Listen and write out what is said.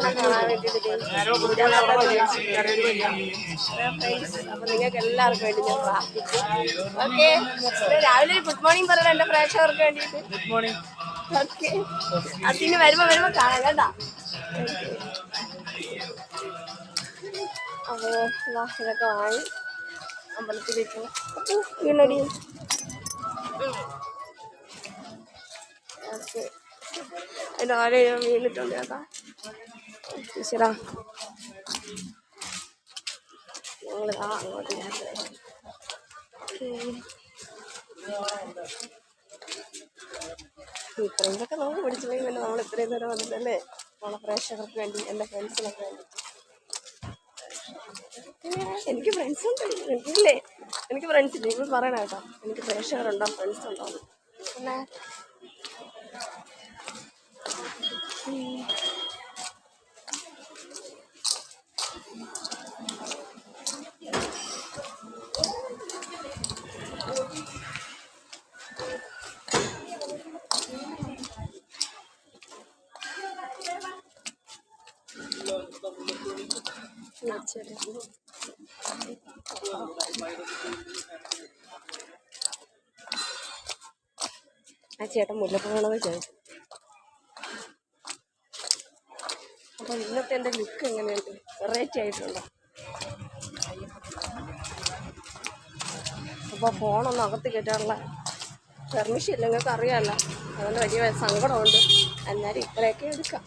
കാണാൻ വേണ്ടിയിട്ട് അപ്പൊ നിങ്ങൾക്ക് എല്ലാവർക്കും വേണ്ടി ഞാൻ പ്രാർത്ഥിക്കും. ഓക്കെ, രാവിലെ ഗുഡ് മോർണിംഗ് പറയണം എന്റെ പ്രേക്ഷകർക്ക് വേണ്ടിയിട്ട്. Good morning. ഓക്കെ, അതിന് വരുമ്പോ കാണാം കേട്ടാ. അപ്പോ ഇതൊക്കെ വാങ്ങി അമ്പലത്തിലേക്ക് വീണടി. ഓക്കെ, അതിൻ്റെ ആരെ വീണിട്ടുണ്ട് കേട്ടാ. ഈശ്വരാ, ഞങ്ങൾ അങ്ങോട്ട് യാത്ര. ഇത്രയൊക്കെ നമുക്ക് പിടിച്ചില്ലെങ്കിൽ തന്നെ നമ്മൾ ഇത്രയും നേരം വന്നിട്ടല്ലേ നമ്മളെ പ്രേക്ഷകർക്ക് വേണ്ടി, എൻ്റെ ഫ്രണ്ട്സിനൊക്കെ വേണ്ടി. എനിക്ക് ഫ്രണ്ട്സ് ഉണ്ട്, എനിക്കില്ലേ, എനിക്ക് ഫ്രണ്ട്സ് ഇല്ല. നിങ്ങൾ പറയണ കേട്ടോ, എനിക്ക് പ്രേക്ഷകരുണ്ടോ ഫ്രണ്ട്സ് ഉണ്ടോ പിന്നെ. ആ ചേട്ടൻ മുല്ലപ്പൂ വേണമെന്ന് ചോദിച്ചു. അപ്പം ഇന്നത്തെ എൻ്റെ ലുക്ക് എങ്ങനെയുണ്ട്? വെറൈറ്റി ആയിട്ടുണ്ടോ? അപ്പോൾ ഫോണൊന്നും അകത്ത് കയറ്റാനുള്ള പെർമിഷൻ ഇല്ല, നിങ്ങൾക്ക് അറിയാമല്ലോ. അതുകൊണ്ട് വലിയ സങ്കടമുണ്ട്. എന്നാലും ഇത്രയൊക്കെ എടുക്കാം.